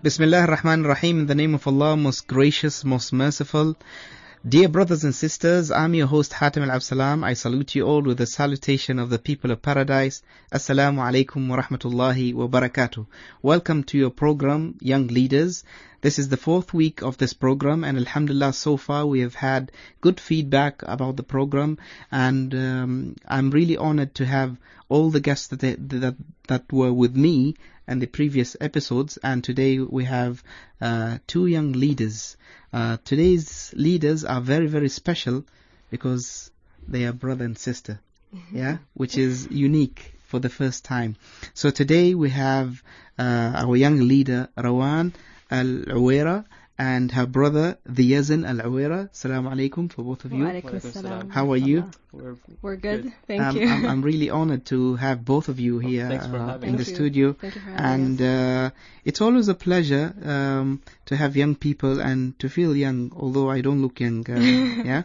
Bismillah ar-Rahman ar-Rahim, in the name of Allah, most gracious, most merciful. Dear brothers and sisters, I'm your host Hatim al-Absalam. I salute you all with the salutation of the people of paradise. Assalamu alaikum wa rahmatullahi wa barakatuh. Welcome to your program, Young Leaders. This is the fourth week of this program, and alhamdulillah, so far we have had good feedback about the program, and I'm really honored to have all the guests that were with me in the previous episodes, and today we have two young leaders. Today's leaders are very, very special because they are brother and sister, which is unique for the first time. So today we have our young leader, Rawan Al-Uwaira, and her brother, the Yazan Al-Uwaira. Assalamu alaikum for both of you. How are you? We're good. Thank you. I'm really honored to have both of you here in the studio. Thank you for having us. It's always a pleasure to have young people and to feel young, although I don't look young.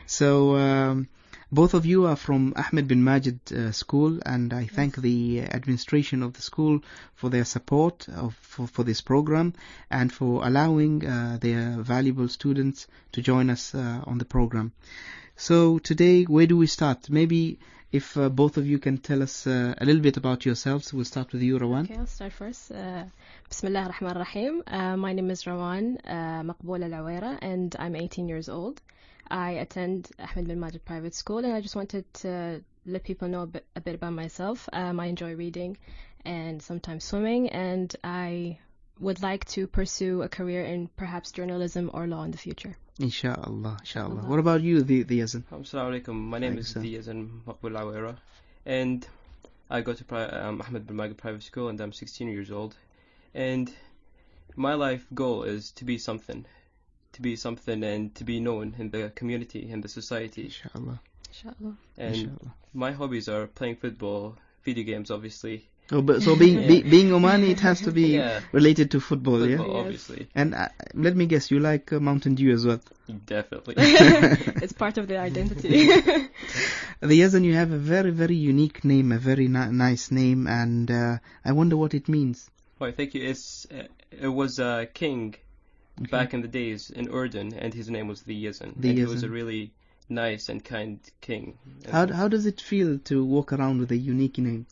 So both of you are from Ahmed bin Majid School, and I thank the administration of the school for their support for this program and for allowing their valuable students to join us on the program. So today, where do we start? Maybe if both of you can tell us a little bit about yourselves. We'll start with you, Rawan. Okay, I'll start first. Bismillah ar-Rahman ar-Rahim. My name is Rawan Maqbool Al-Uwaira, and I'm 18 years old. I attend Ahmed bin Majid Private School, and I just wanted to let people know a bit about myself. I enjoy reading and sometimes swimming, and I would like to pursue a career in perhaps journalism or law in the future. Inshallah, inshallah. What about you, the Yazan? Assalamu alaikum. My name is the Yazan Maqbool Al-Uwaira, and I go to Ahmed bin Majid Private School, and I'm 16 years old. And my life goal is to be something and to be known in the community, in the society. Inshallah. And Inshallah. My hobbies are playing football, video games, obviously. Oh, but so being Omani, it has to be related to football, yes. Obviously. And let me guess, you like Mountain Dew as well? Definitely. It's part of the identity. The Yazan, you have a very, very unique name, a very nice name, and I wonder what it means. Well, thank you. It was a king back in the days in Urdun, and his name was the Yazan. He was a really nice and kind king. How does it feel to walk around with a unique name?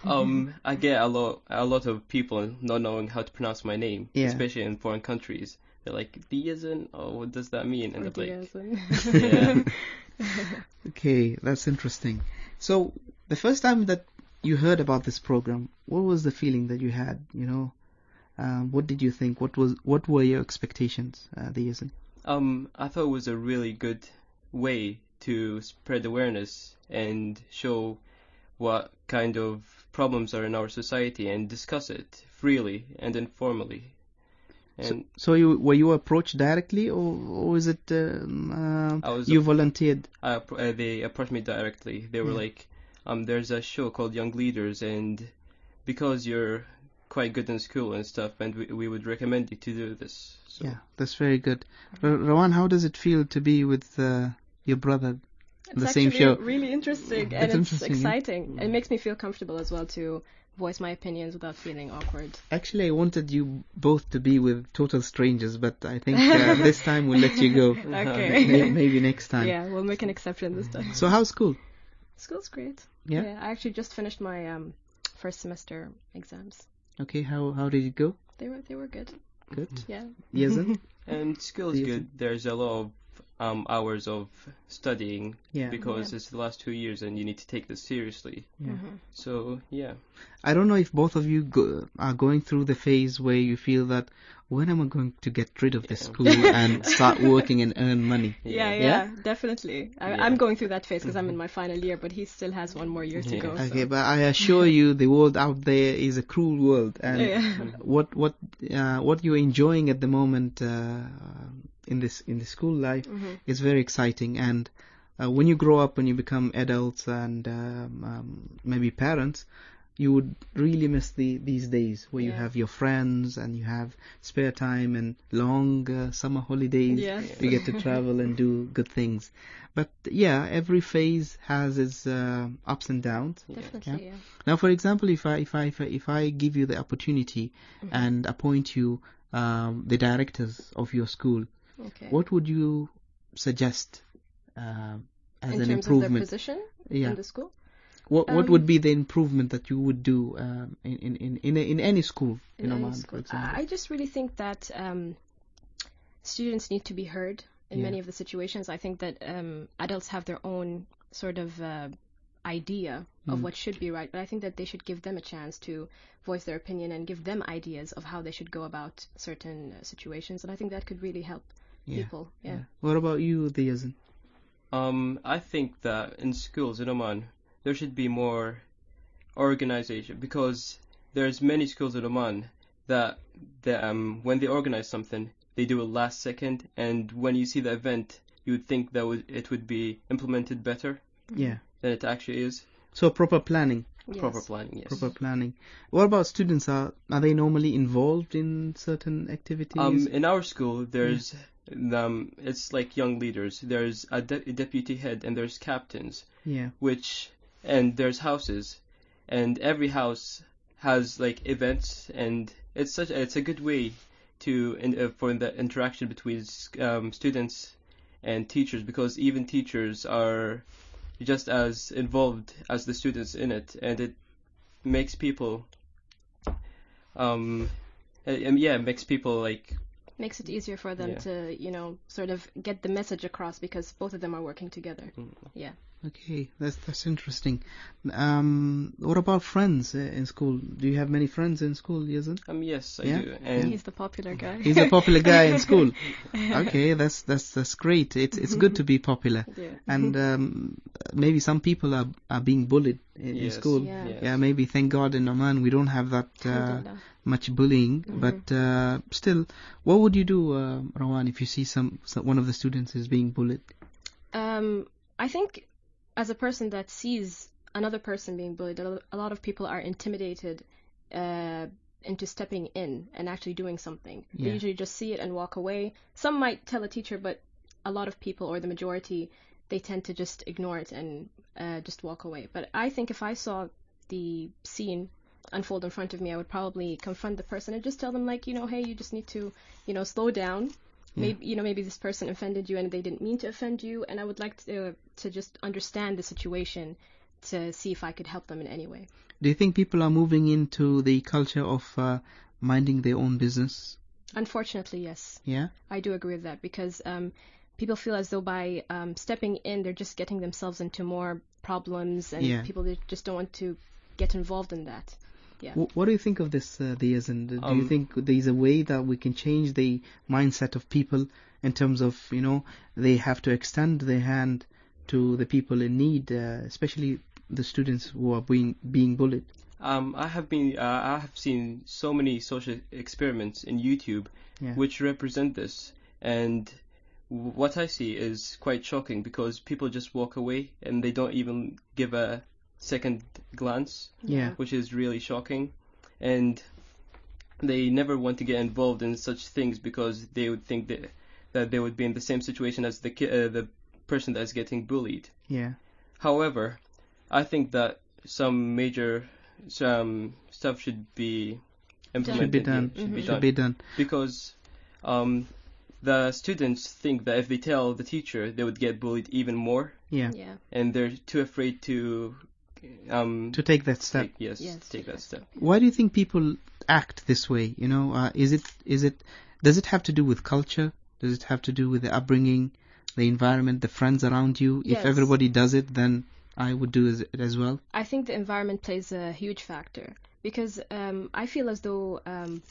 I get a lot of people not knowing how to pronounce my name, especially in foreign countries. They're like, the Yazan? Oh, what does that mean? And I'm like, Okay, that's interesting. So, the first time that you heard about this program, what was the feeling that you had, what did you think? What were your expectations, the Yazan? I thought it was a really good way to spread awareness and show what kind of problems are in our society and discuss it freely and informally. And so were you approached directly, or was it you volunteered? They approached me directly. They were like, there's a show called Young Leaders, and because you're quite good in school and stuff, and we would recommend you to do this. So. Yeah, that's very good. Rawan, how does it feel to be with your brother on the same show? It's really interesting, and it's exciting. It makes me feel comfortable as well to voice my opinions without feeling awkward. Actually, I wanted you both to be with total strangers, but I think this time we'll let you go. Okay. Maybe next time. Yeah, we'll make an exception this time. So how's school? School's great. Yeah? I actually just finished my first semester exams. Okay, how did it go? They were good. Good? Yeah. Yazan? And school is good. There's a lot of hours of studying because it's the last 2 years and you need to take this seriously. So, I don't know if both of you are going through the phase where you feel that, when am I going to get rid of this school and start working and earn money? Yeah, definitely. I'm going through that phase because I'm in my final year, but he still has one more year to go. Okay, but I assure you, the world out there is a cruel world, and what you're enjoying at the moment in the school life is very exciting. And when you grow up, when you become adults and maybe parents, you would really miss these days where you have your friends and you have spare time and long summer holidays. Yes. You get to travel and do good things. But every phase has its ups and downs. Definitely, yeah. Now, for example, if I give you the opportunity and appoint you the directors of your school, Okay. what would you suggest as in an terms improvement? of their position Yeah. in the school? What would be the improvement that you would do in any school in In any Oman, for school. example? I just really think that students need to be heard in Yeah. many of the situations. I think that adults have their own sort of idea of what should be right, but I think that they should give them a chance to voice their opinion and give them ideas of how they should go about certain situations, and I think that could really help people. Yeah. What about you, Diazan? I think that in schools in Oman there should be more organization, because there's many schools in Oman that when they organize something they do it last second, and when you see the event you would think that it would be implemented better Yeah. than it actually is. So proper planning. Yes. Proper planning, yes. Proper planning. What about students? Are they normally involved in certain activities? In our school there's it's like young leaders. There's a deputy head and there's captains, Yeah. and there's houses, and every house has like events, and it's a good way for the interaction between students and teachers, because even teachers are just as involved as the students in it, and it makes people Makes it easier for them to, sort of get the message across, because both of them are working together. Yeah. Okay, that's interesting. What about friends in school? Do you have many friends in school, Yazan? Yes, I Yeah? do. And He's the popular guy. He's a popular guy in school. Okay, that's great. It's good to be popular. Yeah. And maybe some people are being bullied in Yes. school. Yeah. Yes. Yeah, maybe thank God in Oman we don't have that Alhamdulillah. much bullying. But still, what would you do, Rawan, if you see one of the students is being bullied? I think as a person that sees another person being bullied, a lot of people are intimidated into stepping in and actually doing something. Yeah. They usually just see it and walk away. Some might tell a teacher, but a lot of people, or the majority, they tend to just ignore it and just walk away. But I think if I saw the scene unfold in front of me, I would probably confront the person and just tell them, like, hey, you just need to, slow down. Maybe this person offended you and they didn't mean to offend you, and I would like to just understand the situation to see if I could help them in any way. Do you think people are moving into the culture of minding their own business? Unfortunately, yes. Yeah? I do agree with that, because people feel as though by stepping in, they're just getting themselves into more problems, and people that just don't want to get involved in that. Yeah. What do you think of this, Diaz? And do you think there's a way that we can change the mindset of people in terms of, they have to extend their hand to the people in need, especially the students who are being bullied? I have seen so many social experiments in YouTube which represent this, and what I see is quite shocking, because people just walk away and they don't even give a second glance, which is really shocking, and they never want to get involved in such things because they would think that they would be in the same situation as the person that's getting bullied. Yeah. However, I think that some major stuff should be implemented. Should be done. Because the students think that if they tell the teacher, they would get bullied even more. Yeah. And they're too afraid to take that step. Take that step. Why do you think people act this way? Does it have to do with culture? Does it have to do with the upbringing, the environment, the friends around you? Yes. If everybody does it, then I would do it as well. I think the environment plays a huge factor, because I feel as though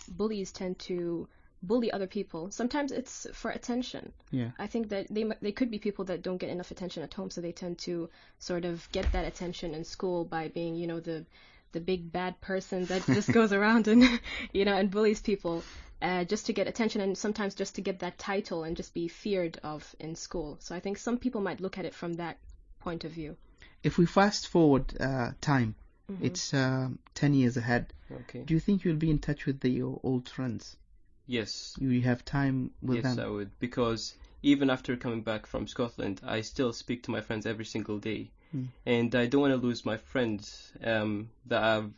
bullies tend to bully other people. Sometimes it's for attention. Yeah. I think that they could be people that don't get enough attention at home, so they tend to sort of get that attention in school by being, the big bad person that just goes around and and bullies people just to get attention, and sometimes just to get that title and just be feared of in school. So I think some people might look at it from that point of view. If we fast forward time, it's 10 years ahead. Okay. Do you think you'll be in touch with your old friends? Yes. You have time with them? Yes, I would, because even after coming back from Scotland, I still speak to my friends every single day. And I don't want to lose my friends that I've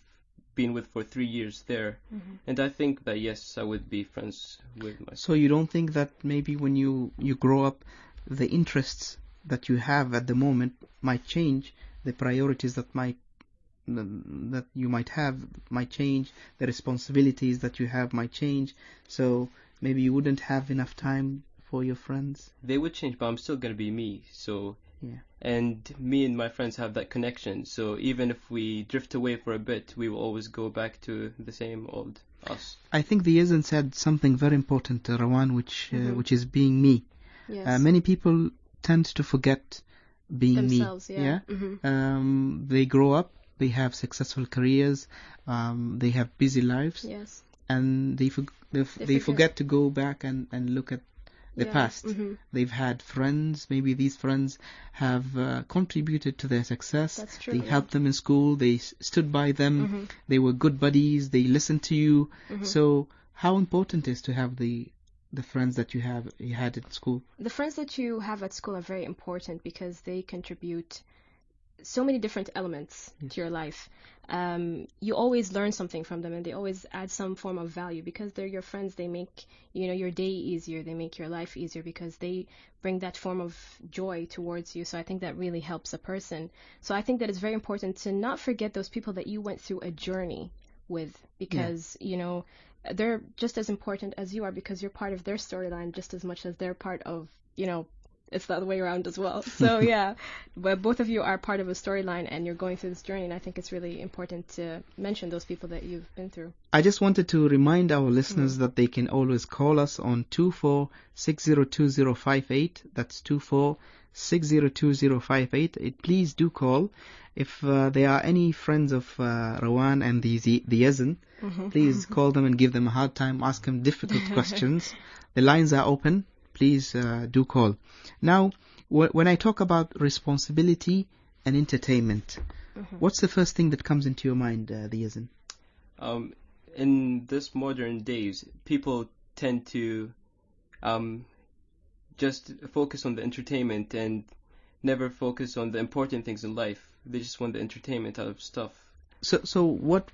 been with for 3 years there. And I think that, yes, I would be friends with my... So you don't think that maybe when you grow up, the interests that you have at the moment might change, the priorities that you might have might change, the responsibilities that you have might change, so maybe you wouldn't have enough time for your friends? They would change, but I'm still going to be me, so... Yeah. And me and my friends have that connection, so even if we drift away for a bit, we will always go back to the same old us. I think the Yazan said something very important, Rawan, which is being me. Yes. Many people tend to forget being themselves, me. yeah. They grow up, they have successful careers, they have busy lives, Yes. and they forget to go back and look at the past. They've had friends, maybe these friends have contributed to their success. That's true. They helped them in school, they stood by them, they were good buddies, they listened to you. So how important is to have the friends that you had in school? The friends that you have at school are very important because they contribute so many different elements to your life. You always learn something from them, and they always add some form of value because they're your friends. They make your day easier. They make your life easier because they bring that form of joy towards you. So I think that really helps a person. So I think that it's very important to not forget those people that you went through a journey with, because they're just as important as you are, because you're part of their storyline just as much as they're part of it's the other way around as well. So yeah, but both of you are part of a storyline and you're going through this journey, and I think it's really important to mention those people that you've been through. I just wanted to remind our listeners that they can always call us on 24602058. That's 24602058. Please do call. If there are any friends of Rawan and the Yazan, please call them and give them a hard time, ask them difficult questions. The lines are open. Please do call. Now, when I talk about responsibility and entertainment, what's the first thing that comes into your mind, the Yazan? In this modern days, people tend to just focus on the entertainment and never focus on the important things in life. They just want the entertainment out of stuff. So what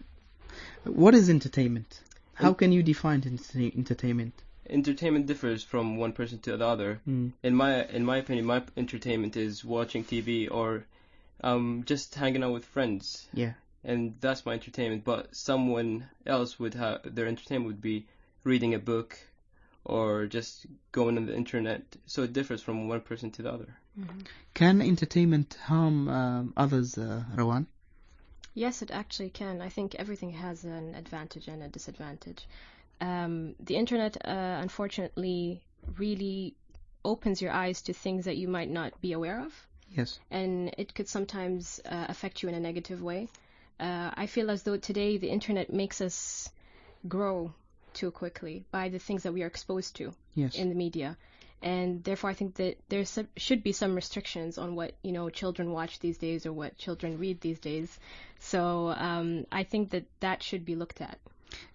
is entertainment? How can you define entertainment? Entertainment differs from one person to the other. In my opinion, my entertainment is watching TV or just hanging out with friends. Yeah. And that's my entertainment. But someone else would have their entertainment would be reading a book or just going on the internet. So it differs from one person to the other. Can entertainment harm others, Rawan? Yes, it actually can. I think everything has an advantage and a disadvantage. The internet, unfortunately, really opens your eyes to things that you might not be aware of. Yes. And it could sometimes affect you in a negative way. I feel as though today the internet makes us grow too quickly by the things that we are exposed to in the media. And therefore, I think that there should be some restrictions on what children watch these days or what children read these days. So I think that should be looked at.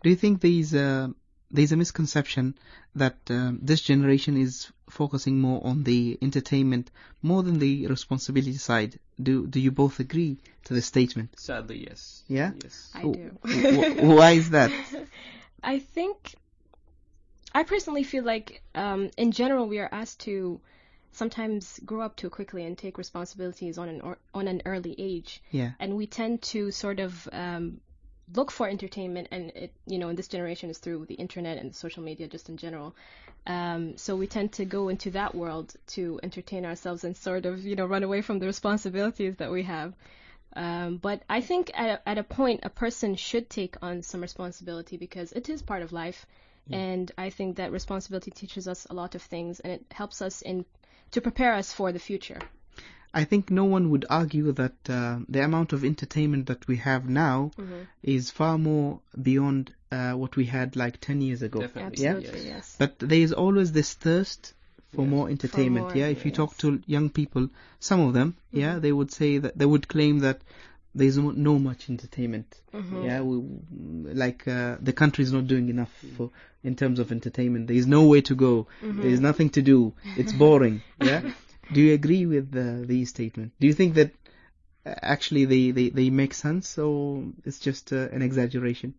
Do you think there's a misconception that this generation is focusing more on the entertainment more than the responsibility side? Do you both agree to the statement? Sadly, yes. Yeah? Yes. I do. Why is that? I personally feel like, in general, we are asked to sometimes grow up too quickly and take responsibilities on an early age. Yeah. And we tend to sort of look for entertainment, and it, in this generation is through the internet and social media just in general. So we tend to go into that world to entertain ourselves and sort of, run away from the responsibilities that we have. But I think at a point, a person should take on some responsibility because it is part of life. And I think that responsibility teaches us a lot of things, and it helps us to prepare us for the future. I think no one would argue that the amount of entertainment that we have now is far more beyond what we had like 10 years ago. Definitely. Absolutely, yes. But there is always this thirst for more entertainment. If you talk to young people, some of them, they would say that they would claim that there's no much entertainment. The country is not doing enough in terms of entertainment. There is nowhere to go. There is nothing to do. It's boring. Yeah. Do you agree with these statements? Do you think that actually they make sense, or it's just an exaggeration?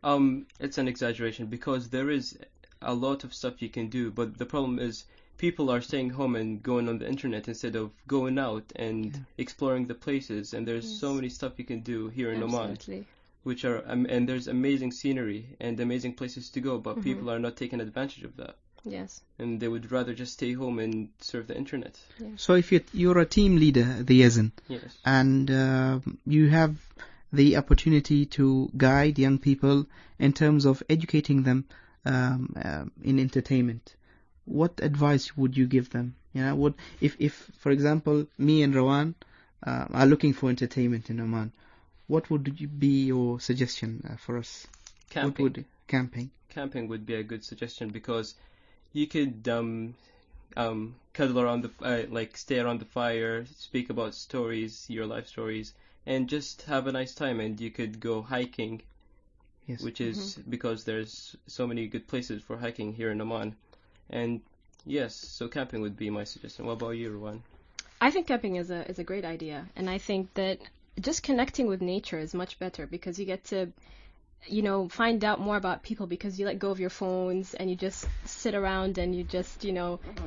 It's an exaggeration because there is a lot of stuff you can do, but the problem is people are staying home and going on the internet instead of going out and exploring the places. And there's so many stuff you can do here in Oman, Absolutely. which are and there's amazing scenery and amazing places to go, but people are not taking advantage of that. Yes. And they would rather just stay home and surf the internet. So if you're a team leader, the Yazan, Yes. and you have the opportunity to guide young people in terms of educating them in entertainment, what advice would you give them? What if for example, me and Rawan are looking for entertainment in Oman, what would be your suggestion for us? Camping. Camping. Camping would be a good suggestion because you could cuddle around the stay around the fire, speak about stories, your life stories, and just have a nice time. And you could go hiking, Yes. which is because there's so many good places for hiking here in Oman. And yes, so camping would be my suggestion. What about you, Rowan? I think camping is a great idea, and I think that just connecting with nature is much better because you get to, find out more about people because you let go of your phones and you just sit around and you just,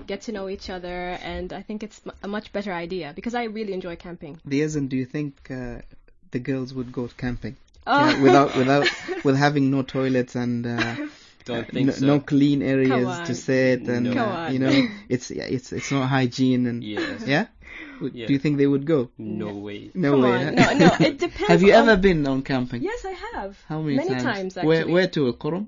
get to know each other. And I think it's a much better idea because I really enjoy camping. The Yazan, do you think the girls would go camping? Oh. With having no toilets and Don't think so. no clean Come areas on. to sit, and No. Come on. it's not hygiene, and Yes. yeah. Yeah. Do you think they would go? No way. No Come way. on. huh? No, it depends. Have you on- ever been on camping? Yes, I have. How many times actually. Where to? Al-Qurum?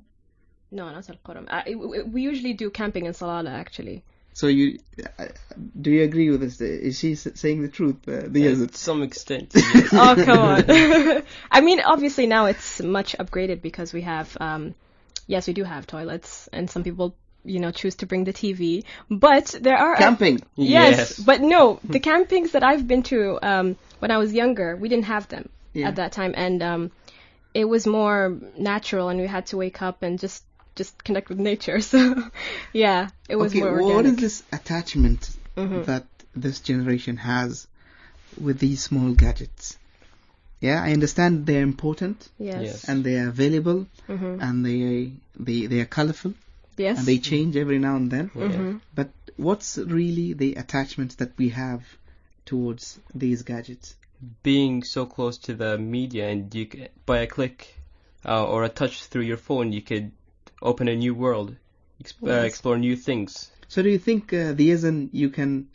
No, not Al-Qurum. We usually do camping in Salalah, actually. So do you agree with this? Is she saying the truth? The To Yazid? some extent, yes. Oh, come on. I mean, obviously now it's much upgraded because we have, yes, we do have toilets, and some people, choose to bring the TV. But there are Camping. Yes, but no, the campings that I've been to when I was younger, we didn't have them at that time, and it was more natural, and we had to wake up and just connect with nature. So, yeah, it was more organic. What is this attachment that this generation has with these small gadgets? Yeah, I understand they're important Yes. and they are available and they are colorful Yes. and they change every now and then. Mm-hmm. But what's really the attachment that we have towards these gadgets? Being so close to the media, and by a click or a touch through your phone, you could open a new world, explore new things. So do you think the Yazan, you can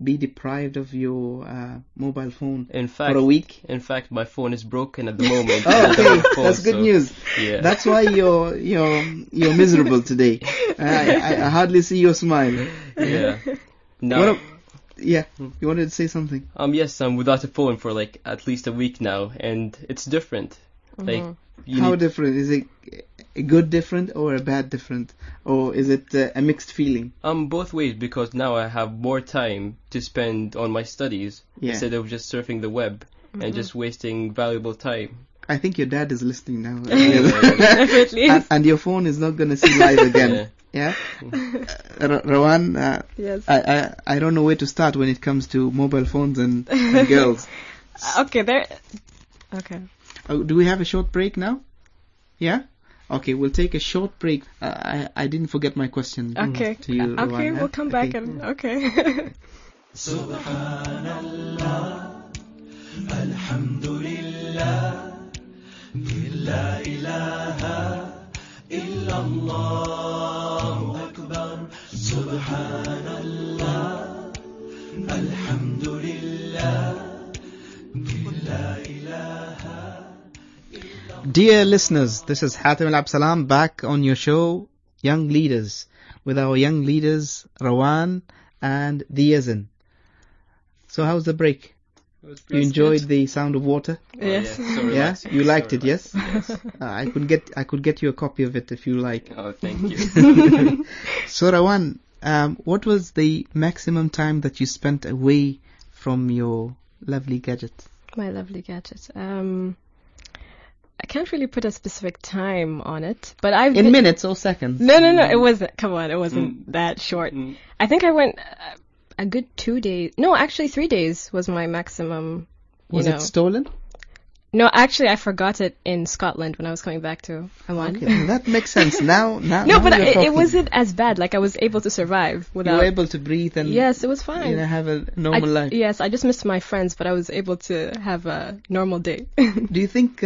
be deprived of your mobile phone In fact, for a week? In fact, my phone is broken at the moment. Oh, okay, that's good so, news. Yeah. That's why you're miserable today. I hardly see your smile. Yeah. No. Yeah, you wanted to say something. Yes, I'm without a phone for like at least a week now, and it's different. Like, How different? Is it a good different or a bad different? Or is it a mixed feeling? both ways, because now I have more time to spend on my studies instead of just surfing the web and just wasting valuable time. I think your dad is listening now. Definitely. and your phone is not going to see live again. Yeah? Rawan, Yes. I don't know where to start when it comes to mobile phones and girls. Okay, there. Okay. Do we have a short break now? Yeah? Okay, we'll take a short break. I didn't forget my question Okay. to you, Okay, Rawan, we'll come back and okay. Subhanallah, Alhamdulillah, La ilaha illallah akbar. Subhanallah, Alhamdulillah, La ilaha. Dear listeners, this is Hatim Al-Absalam back on your show, Young Leaders, with our young leaders, Rawan and the Yazan. So how's the break? You enjoyed the sound of water? Yes. So Yeah? relaxing. You liked So it, yes? relaxing. Yes. I could get you a copy of it if you like. Oh, thank you. So Rawan, what was the maximum time that you spent away from your lovely gadget? My lovely gadget. I can't really put a specific time on it, but I've In been... minutes or seconds? No, it wasn't. Come on, it wasn't that short. I think I went a good 2 days. No, actually 3 days was my maximum Was you it know. stolen? No, actually, I forgot it in Scotland when I was coming back to Oman. Okay, that makes sense. Now No, but you're it talking. wasn't as bad. Like, I was able to survive You without... were able to breathe and Yes, it was fine. you know, have a normal life. Yes, I just missed my friends, but I was able to have a normal day. Do you think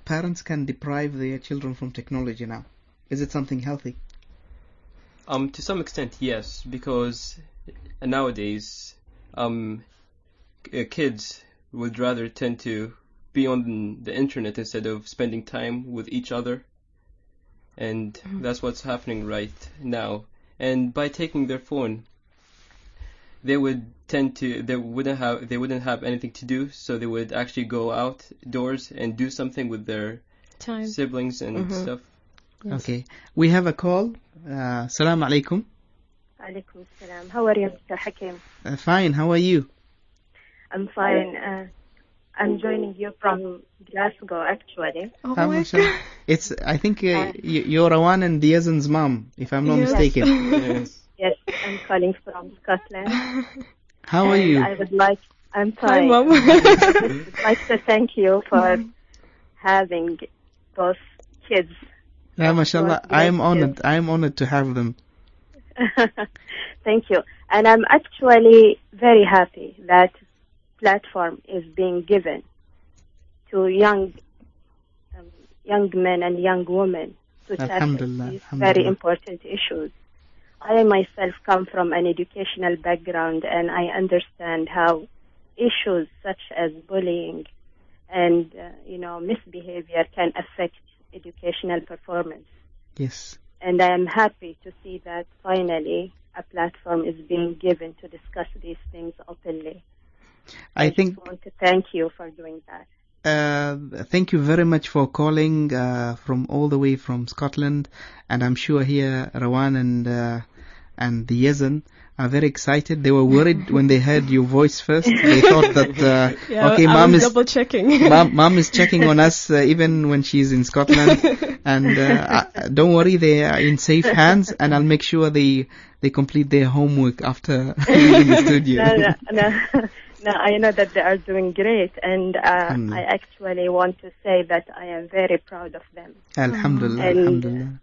parents can deprive their children from technology now? Is it something healthy? To some extent, yes, because nowadays, kids would rather tend to be on the internet instead of spending time with each other, and that's what's happening right now. And by taking their phone, they wouldn't have anything to do, so they would actually go outdoors and do something with their Time. siblings and stuff. Yes. Okay, we have a call. Assalamu alaikum. Alaikum salam. How are you, Mr. Hakim? Fine, how are you? I'm fine. I'm joining you from Glasgow, actually. Oh How my much? God. It's, I think you're Rawan and Diazen's mom, if I'm not Yes. mistaken. Yes. Yes, I'm calling from Scotland. How are And you? I'm Hi, fine. Mom. I would like to thank you for having both kids. Yeah, mashallah. Great I'm honored. kids. I'm honored to have them. Thank you. And I'm actually very happy that platform is being given to young men and young women to tackle Alhamdulillah, these alhamdulillah. very important issues. I myself come from an educational background, and I understand how issues such as bullying and misbehavior can affect educational performance. Yes. And I am happy to see that finally a platform is being given to discuss these things openly. I just think, want to thank you for doing that. thank you very much for calling from all the way from Scotland. And I'm sure here Rawan and the Yezen are very excited. They were worried when they heard your voice first. They thought that, Yeah, okay, I mom was is double checking. mom is checking on us even when she's in Scotland. And don't worry, they are in safe hands, and I'll make sure they complete their homework after leaving the studio. No, I know that they are doing great, and I actually want to say that I am very proud of them. Alhamdulillah, And, alhamdulillah.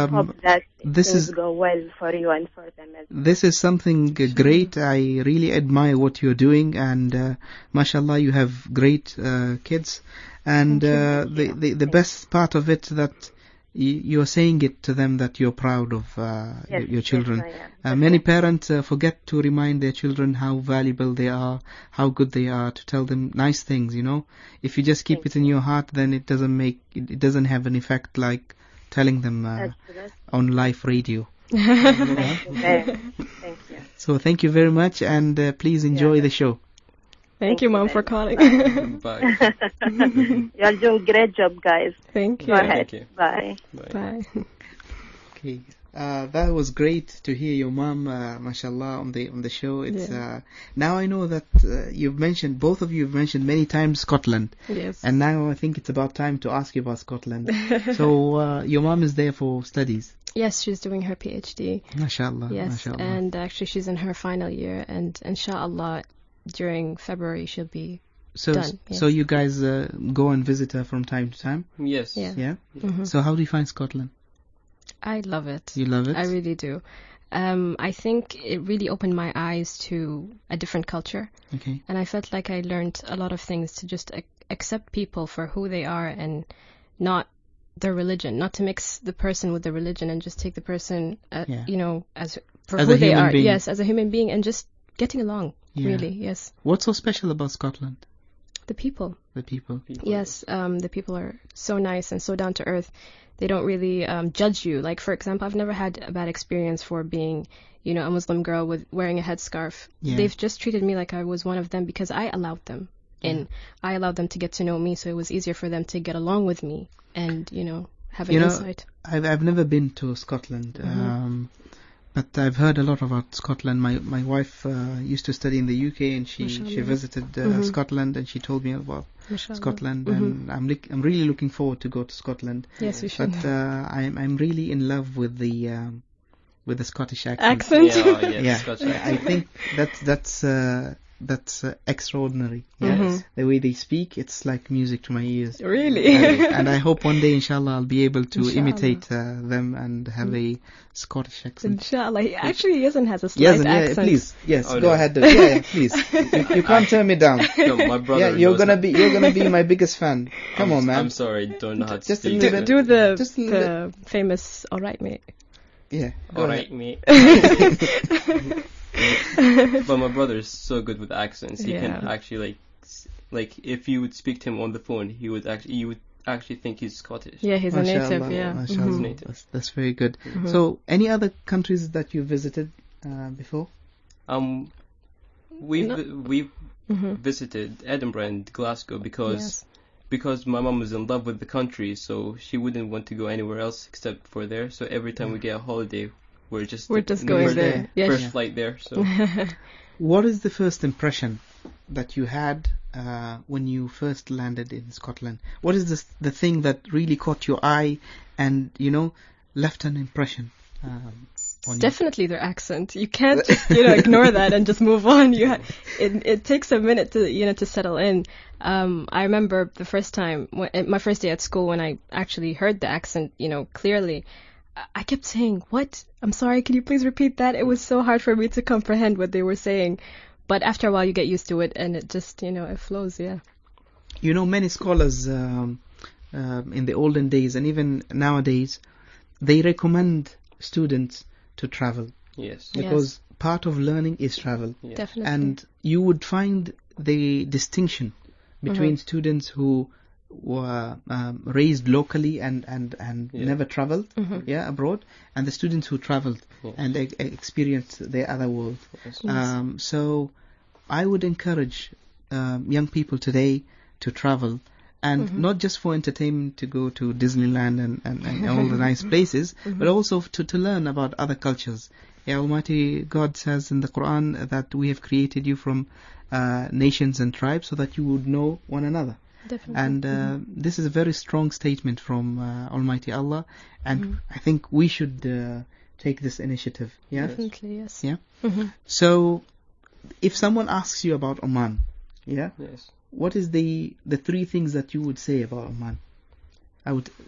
Hope that this things is- go well for you and for them as well. This is something great. I really admire what you're doing, and mashallah, you have great kids. And the best part of it that you're saying it to them that you're proud of your children. Yes, I am. Many parents forget to remind their children how valuable they are, how good they are, to tell them nice things. You know, if you just keep it in your heart, then it doesn't have an effect like telling them Absolutely. on live radio. Thank you very much. Thank you. So thank you very much, and please enjoy the show. Thank you, Mom, for calling. Bye. You're doing great job, guys. Thank Go you. ahead. Thank you. Bye. Bye. Okay, that was great to hear your mom, mashallah, on the show. It's now I know that both of you have mentioned many times Scotland, Yes. and now I think it's about time to ask you about Scotland. So your mom is there for studies, Yes, she's doing her PhD. mashallah, Yes, mashallah. and actually she's in her final year, and inshallah during February she'll be So done. Yes. so you guys go and visit her from time to time, Yes. Yeah. yeah? Mhm. So how do you find Scotland? I love it. You love it? I really do. I think it really opened my eyes to a different culture, Okay. and I felt like I learned a lot of things to just accept people for who they are and not their religion, not to mix the person with the religion, and just take the person, as for As who a they human are. being. Yes, as a human being, and just getting along. Yeah. Really, yes. What's so special about Scotland? The people. The people. Yes, the people are so nice and so down to earth. They don't really judge you. Like, for example, I've never had a bad experience for being, a Muslim girl with wearing a headscarf. Yeah. They've just treated me like I was one of them because I allowed them in. I allowed them to get to know me, so it was easier for them to get along with me and, have an insight. I've never been to Scotland, but I've heard a lot about Scotland. My wife used to study in the UK, and she Mashallah. visited Scotland, and she told me about Mashallah. Scotland, and I'm really looking forward to go to Scotland. Yes, we should. But I'm really in love with the Scottish accent. Accent. Yeah, Yeah, Scotch I think that's that's extraordinary. Yeah, Mhm. the way they speak, it's like music to my ears. Really? And I hope one day, inshallah, I'll be able to Inshallah. imitate them and have a Scottish accent. Inshallah. Actually, Yazan has a slight Yes, accent. please, yes, Oh, go no. ahead. Yeah, please. You can't turn me down. No, my brother. Yeah, you're knows gonna be my biggest fan. Come on, man. I'm sorry, don't know how to Just a speak. little bit. Do the Just a little famous "All right, mate." Yeah. go All ahead. right, mate. But my brother is so good with accents. He can Yeah. actually like if you would speak to him on the phone, you would actually think he's Scottish. Yeah, he's a native. Mashallah, Yeah. mashallah. Mhm. Native. That's very good. Mhm. So, any other countries that you visited before? We No. we Mhm. visited Edinburgh and Glasgow Yes. because my mom was in love with the country, so she wouldn't want to go anywhere else except for there. So every time we get a holiday, we're just going First there. Yeah. first flight there. So What is the first impression that you had when you first landed in Scotland? What is the thing that really caught your eye and, left an impression on Definitely their accent. You can't just, ignore that and just move on. It takes a minute to, to settle in. I remember the first time, my first day at school, when I actually heard the accent, clearly, I kept saying, "What? I'm sorry, can you please repeat that?" It was so hard for me to comprehend what they were saying. But after a while, you get used to it, and it just, it flows, yeah. you? Many scholars in the olden days and even nowadays, they recommend students to travel yes, because part of learning is travel. yes. Definitely. And you would find the distinction between students who were raised locally and Yeah. never traveled abroad, and the students who traveled Yes. and experienced the other world. Yes. So I would encourage young people today to travel, and not just for entertainment, to go to Disneyland and all the nice places, but also to learn about other cultures. Yeah, Almighty God says in the Quran that we have created you from nations and tribes so that you would know one another. Definitely. And this is a very strong statement from Almighty Allah, and I think we should take this initiative. Yeah. Definitely, yes. Yeah. Mhm. So, if someone asks you about Oman, Yes. what is the three things that you would say about Oman?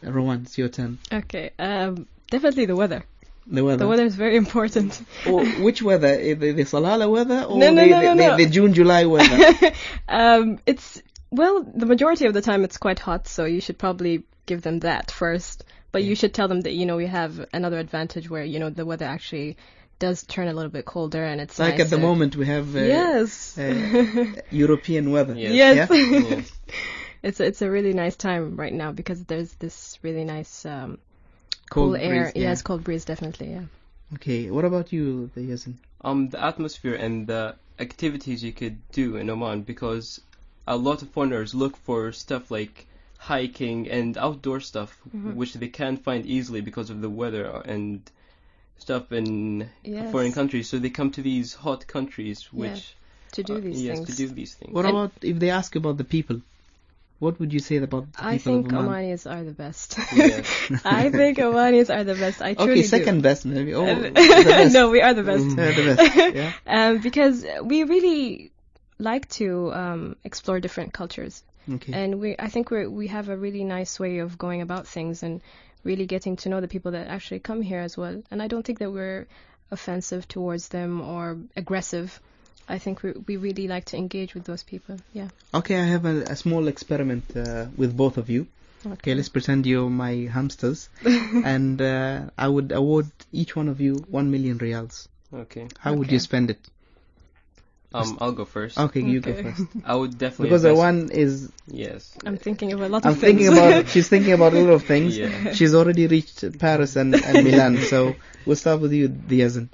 Rowan, it's your turn. Okay. Definitely the weather. The weather. The weather is very important. Or which weather? The Salala weather or No, the June-July weather? The majority of the time it's quite hot, so you should probably give them that first. But you should tell them that, we have another advantage where, the weather actually does turn a little bit colder and it's Like at the nicer. moment we have Yes. European weather. Yes. Yes. Yeah? Yes. It's a really nice time right now because there's this really nice Cold cool air. breeze, yeah. Yes, cold breeze, definitely, yeah. Okay, what about you, Yazin? The atmosphere and the activities you could do in Oman, because a lot of foreigners look for stuff like hiking and outdoor stuff, which they can't find easily because of the weather and stuff in Yes. foreign countries. So they come to these hot countries, which To do these yes, things. to do these things. What about if they ask about the people? What would you say about the people I think of Oman? Omanis are the best. Yes. I think Omanis are the best. I truly Okay, do. second best maybe. Oh, the best. No, we are the best. The best. Yeah. Because we really like to explore different cultures, Okay. and I think we have a really nice way of going about things and really getting to know the people that actually come here as well. And I don't think that we're offensive towards them or aggressive. I think we really like to engage with those people. Yeah. Okay, I have a small experiment with both of you. Okay, let's pretend you're my hamsters, and I would award each one of you 1 million riyals. Okay. How would you spend it? I'll go first. Okay, you go Okay. first. I would definitely Because the invest- one is, Yes. I'm thinking of a lot I'm of things. thinking about, she's thinking about a lot of things. Yeah. She's already reached Paris and Milan, so we'll start with you, Yazin.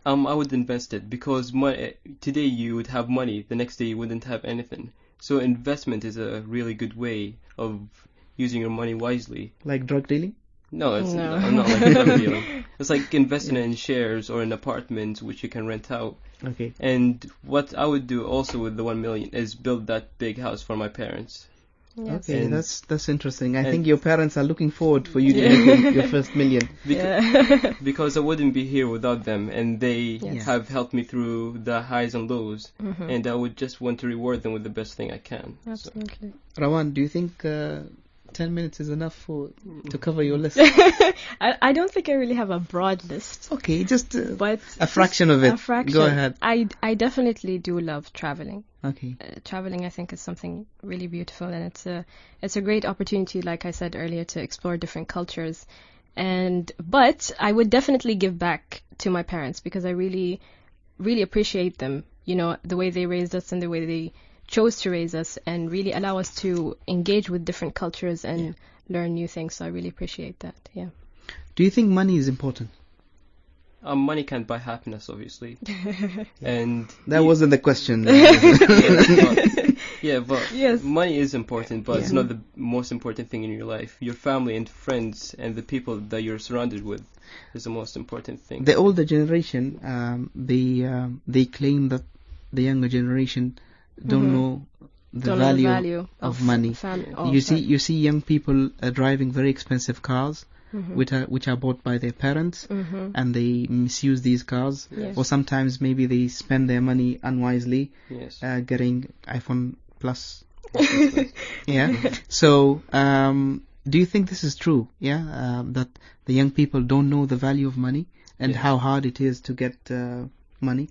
I would invest it because today you would have money, the next day you wouldn't have anything. So investment is a really good way of using your money wisely. Like drug dealing? No, it's No. I'm not like drug dealing. It's like investing in shares or in apartments which you can rent out. Okay. And what I would do also with the 1 million is build that big house for my parents. Yes. Okay, And- that's interesting. I and- think your parents are looking forward for you to Yeah. make your first million. Yeah. Because I wouldn't be here without them, and they Yes. have helped me through the highs and lows, Mhm. and I would just want to reward them with the best thing I can. So, Absolutely. Rawan, do you think 10 minutes is enough to cover your list? I don't think I really have a broad list, Okay, just but a fraction of it. a fraction. Go ahead. I definitely do love traveling. Okay. Traveling, I think, is something really beautiful, and it's a great opportunity, like I said earlier, to explore different cultures. But I would definitely give back to my parents because I really, really appreciate them. You know, the way they raised us and the way they chose to raise us, and really allow us to engage with different cultures and learn new things. So I really appreciate that. Yeah. Do you think money is important? money can't buy happiness, obviously, and That wasn't the question. but Yes. money is important, but it's Yeah. not the most important thing in your life. Your family and friends and the people that you're surrounded with is the most important thing. The older generation, they claim that the younger generation don't know the Don't know value, the value of money. You see young people driving very expensive cars, which are bought by their parents, and they misuse these cars, Yes. or sometimes maybe they spend their money unwisely, Yes. getting iPhone Plus. Yeah. So, do you think this is true? Yeah, that the young people don't know the value of money and Yes. how hard it is to get money.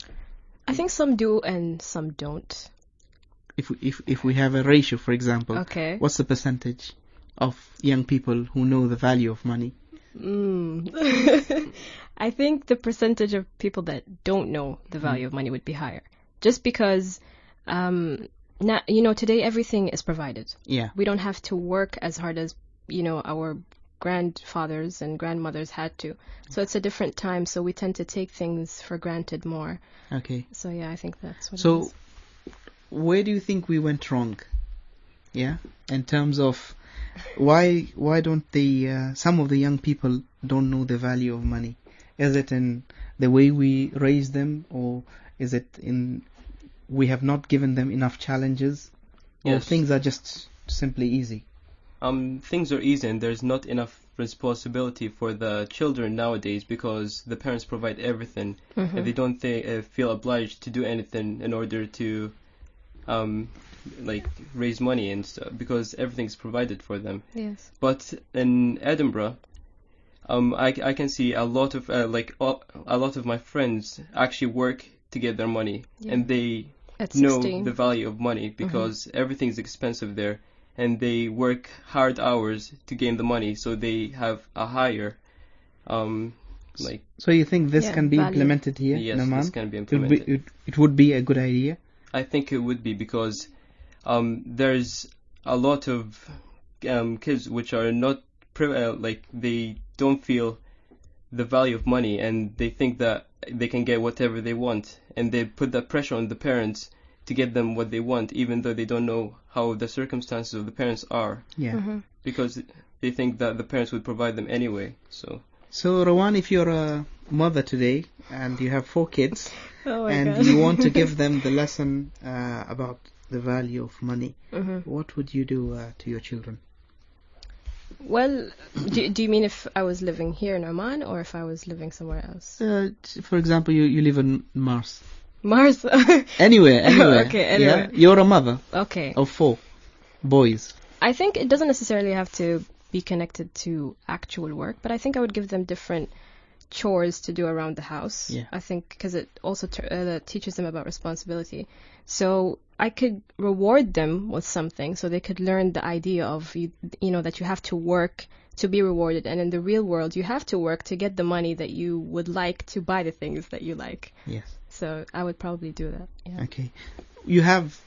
I think some do and some don't. If we have a ratio, for example, Okay. what's the percentage of young people who know the value of money? I think the percentage of people that don't know the value of money would be higher. Just because, now, today everything is provided. Yeah. We don't have to work as hard as, our grandfathers and grandmothers had to. So it's a different time, so we tend to take things for granted more. Okay. So yeah, I think that's what it So, is. where do you think we went wrong? Yeah, in terms of why don't some of the young people don't know the value of money? Is it in the way we raise them, or is it in we have not given them enough challenges, or Yes. things are just simply easy? Things are easy and there's not enough responsibility for the children nowadays because the parents provide everything and they don't feel obliged to do anything in order to raise money and stuff because everything's provided for them. Yes. But in Edinburgh, I can see a lot of a lot of my friends actually work to get their money and they At know 16. the value of money because everything's expensive there and they work hard hours to gain the money so they have a higher So you think this Yeah, can be value. implemented here yes, in Oman? this can be implemented. It would be a good idea. I think it would be because there's a lot of kids which are not they don't feel the value of money and they think that they can get whatever they want and they put that pressure on the parents to get them what they want even though they don't know how the circumstances of the parents are Yeah. because they think that the parents would provide them anyway. So Rawan, if you're a mother today and you have 4 kids Oh my and God. you want to give them the lesson about the value of money, Mhm. what would you do to your children? Well, do you mean if I was living here in Oman or if I was living somewhere else? For example, you live in Mars. Mars. Anywhere. Okay, anywhere. Yeah? You're a mother Okay. of 4 boys. I think it doesn't necessarily have to be connected to actual work, but I think I would give them different chores to do around the house. Yeah. I think because it also teaches them about responsibility. So I could reward them with something so they could learn the idea of, that you have to work to be rewarded. And in the real world, you have to work to get the money that you would like to buy the things that you like. Yes. So I would probably do that. Yeah. Okay. You have,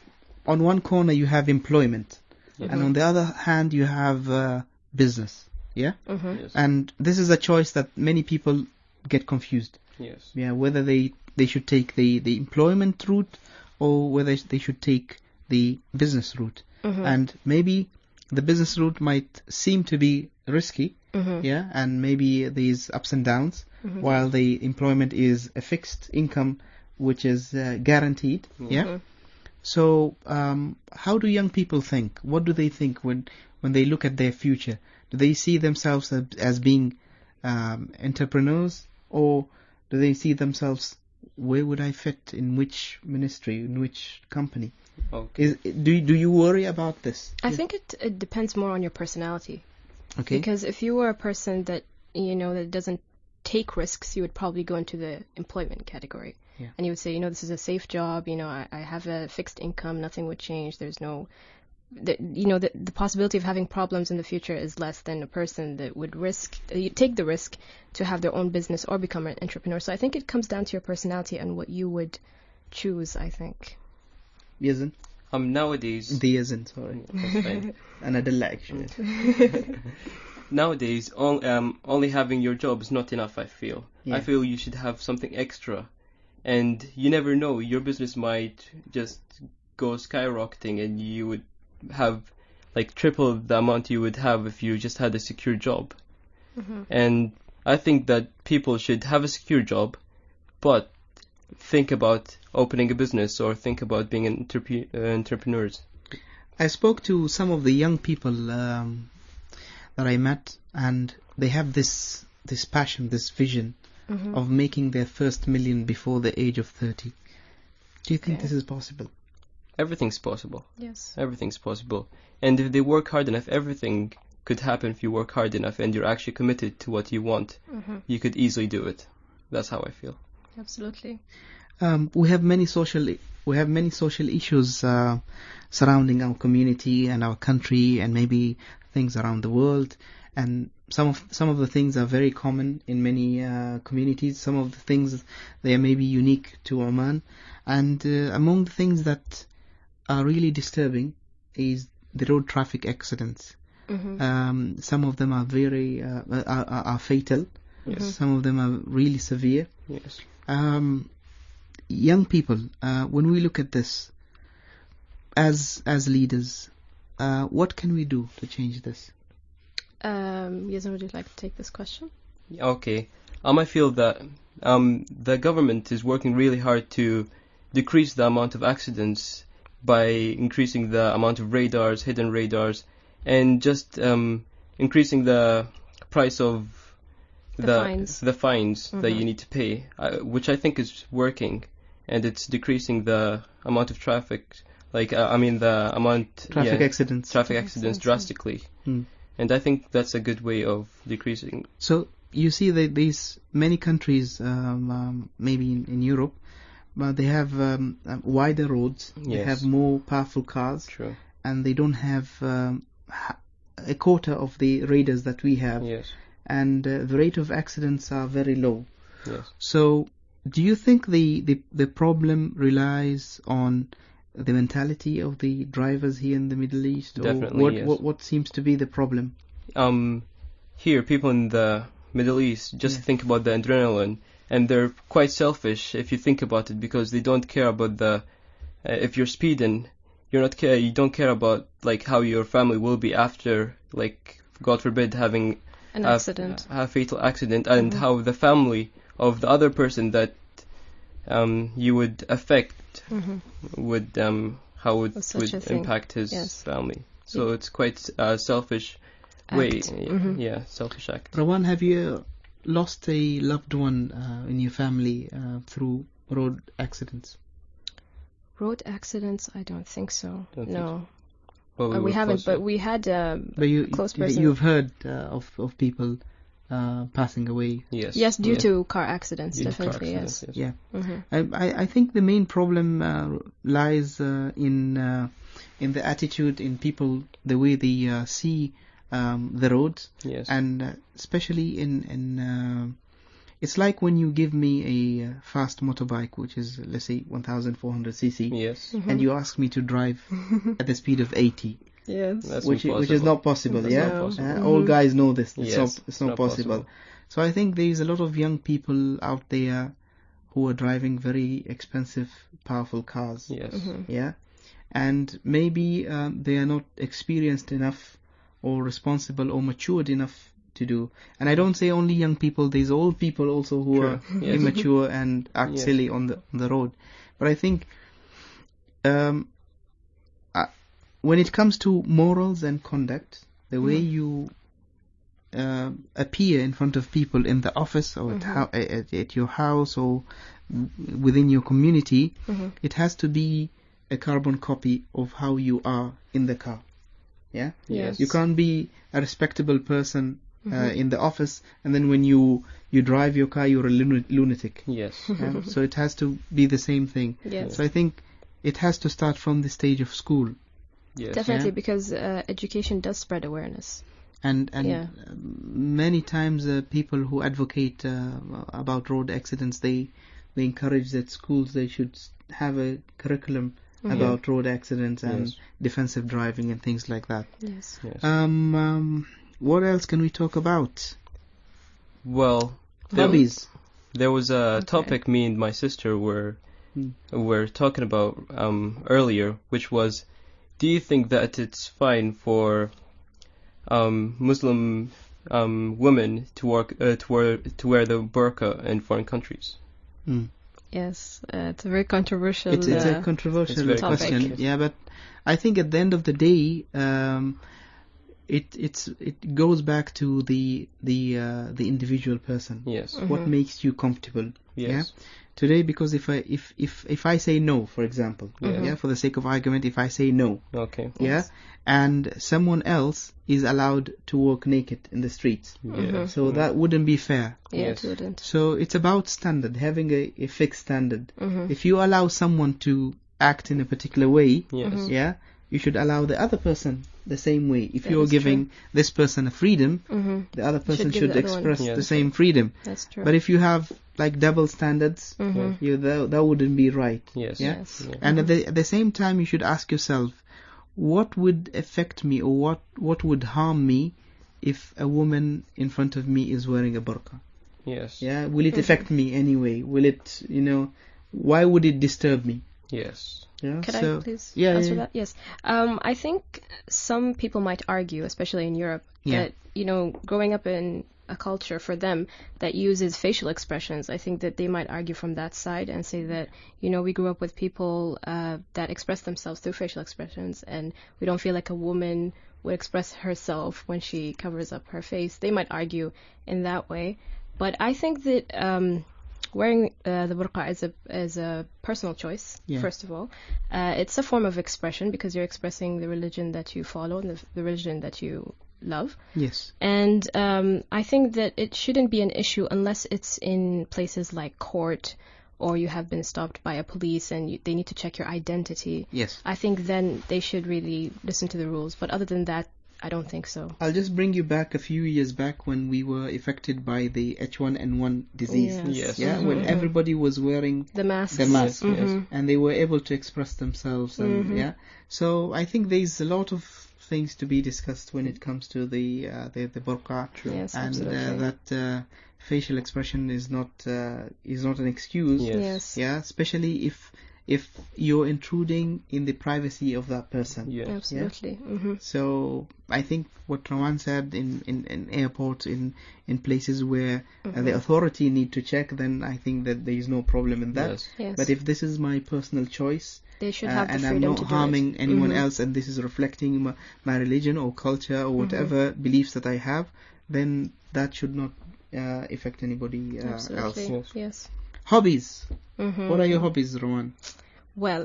on one corner you have employment, and on the other hand you have business. Yeah? Mm-hmm. Yes. And this is a choice that many people get confused. Yes. Yeah, whether they should take the employment route or whether they should take the business route. Mm-hmm. And maybe the business route might seem to be risky, Mm-hmm. yeah, and maybe there's ups and downs, while the employment is a fixed income which is guaranteed, yeah. So, how do young people think? What do they think when they look at their future? Do they see themselves as being entrepreneurs, or do they see themselves, where would I fit, in which ministry, in which company? Okay. Do you worry about this? I think it depends more on your personality. Okay. Because if you were a person that, that doesn't take risks, you would probably go into the employment category. Yeah. And you would say, this is a safe job, I have a fixed income, nothing would change, there's no, the possibility of having problems in the future is less than a person that would take the risk to have their own business or become an entrepreneur. So I think it comes down to your personality and what you would choose, I think. Yazin? Nowadays... The Yazin, sorry. That's fine. And Adela, actually. Nowadays, only having your job is not enough, I feel. Yeah. I feel you should have something extra. And you never know, your business might just go skyrocketing and you would have like triple the amount you would have if you just had a secure job. Mm-hmm. And I think that people should have a secure job, but think about opening a business or think about being entrepreneurs. I spoke to some of the young people that I met, and they have this passion, this vision Mm-hmm. of making their first million before the age of 30. Do you think Okay. this is possible? Everything's possible. Yes. Everything's possible. And if they work hard enough, everything could happen if you work hard enough and you're actually committed to what you want. Mm-hmm. You could easily do it. That's how I feel. Absolutely. We have many social issues surrounding our community and our country, and maybe things around the world. And some of the things are very common in many communities. Some of the things, they are maybe unique to Oman. And among the things that are really disturbing is the road traffic accidents. Mm-hmm. Some of them are very are fatal. Yes. Some of them are really severe. Yes. Young people, when we look at this as leaders, what can we do to change this? Yazan, would you like to take this question? Okay. I feel that the government is working really hard to decrease the amount of accidents by increasing the amount of radars, hidden radars, and just increasing the price of the fines that you need to pay, which I think is working, and it's decreasing the amount of traffic, Traffic accidents drastically. And I think that's a good way of decreasing. So you see that these many countries, maybe in Europe, they have wider roads. Yes. They have more powerful cars. True. And they don't have a quarter of the radars that we have. Yes. And the rate of accidents are very low. Yes. So do you think the problem relies on the mentality of the drivers here in the Middle East? Definitely, Or yes. what seems to be the problem? Here, people in the Middle East just think about the adrenaline, and they're quite selfish if you think about it, because they don't care about the if you're speeding, you don't care about like how your family will be after, like God forbid, having An accident. a fatal accident, and how the family of the other person that you would affect would how would such a thing. impact his Yes. family. So it's quite a selfish way. Yeah, selfish act. Rawan, have you lost a loved one in your family through road accidents? Road accidents? I don't think so. Don't think No. Well, We were haven't, close but to- we had a But close person. you've heard of people passing away. Yes. Yes, due Yeah. to car accidents, Due to car definitely, accidents, yes. Yeah. Mm-hmm. I think the main problem lies in the attitude in people, the way they see the roads, Yes. and especially in it's like when you give me a fast motorbike, which is, let's say, 1,400 cc, Yes. and you ask me to drive at the speed of 80, Yes. That's which is impossible. not possible. That's yeah, not possible. all guys know this. It's Yes, it's not possible. So I think there is a lot of young people out there who are driving very expensive, powerful cars. Yes. Yeah, and maybe they are not experienced enough, or responsible, or matured enough to do. And I don't say only young people. There's old people also who True. are Yes. immature and act Yes. silly on the road. But I think um, when it comes to morals and conduct, the way you appear in front of people in the office or at your house or within your community, it has to be a carbon copy of how you are in the car. Yeah? Yes. You can't be a respectable person in the office, and then when you drive your car, you're a lunatic. Yes. Yeah? So it has to be the same thing. Yes. So I think it has to start from the stage of school. Yes. Definitely, Yeah. because education does spread awareness. And Yeah. many times people who advocate about road accidents, they encourage that schools, they should have a curriculum about road accidents and Yes. defensive driving and things like that. Yes. Yes. What else can we talk about? Well, Hobbies. there was a topic me and my sister were talking about earlier, which was, do you think that it's fine for Muslim women to wear the burqa in foreign countries? Yes, it's a very controversial. It's a controversial very question. topic. Yeah, but I think at the end of the day, it goes back to the individual person. Yes. What makes you comfortable? Yes. Yeah? Today, because if I say no, for example, yeah, for the sake of argument, if I say no, Okay. yeah, and someone else is allowed to walk naked in the streets, Yeah. so that wouldn't be fair. Yeah, Yes. it wouldn't. So it's about standard, having a fixed standard. If you allow someone to act in a particular way, Yes. yeah, you should allow the other person the same way. If That you're is giving this person a freedom, the other person give should the other one. express Yes. the same freedom. That's true. But if you have like double standards, that wouldn't be right. Yes. Yeah? Yes. Yeah. And at the same time, you should ask yourself, what would affect me, or what would harm me if a woman in front of me is wearing a burqa? Yes. Yeah, will it affect me anyway? Will it, why would it disturb me? Yes. Yeah. Could so, I please yeah, answer yeah. that? Yes. I think some people might argue, especially in Europe, Yeah. that, growing up in a culture for them that uses facial expressions, I think that they might argue from that side and say that, we grew up with people that express themselves through facial expressions, and we don't feel like a woman would express herself when she covers up her face. They might argue in that way. But I think that wearing the burqa is a personal choice, Yeah. first of all. It's a form of expression because you're expressing the religion that you follow and the religion that you love. Yes. And I think that it shouldn't be an issue unless it's in places like court, or you have been stopped by a police and they need to check your identity. Yes. I think then they should really listen to the rules. But other than that, I don't think so. I'll just bring you back a few years back when we were affected by the H1N1 disease. Yes. Yeah, when everybody was wearing The masks. the mask, Yes. and they were able to express themselves, and yeah. So I think there's a lot of things to be discussed when it comes to the burqa, Yes, and absolutely. that facial expression is not an excuse. Yes. Yes. Yeah, especially if you're intruding in the privacy of that person. Yes. Absolutely. So I think what Rawan said in airports, in places where the authority need to check, then I think that there is no problem in that. Yes. Yes. But if this is my personal choice, They should have the and I'm freedom not to do harming it. anyone else, and this is reflecting my religion or culture or whatever beliefs that I have, then that should not affect anybody else. Absolutely. Yes. Yes. Hobbies. What are your hobbies, Rawan? Well,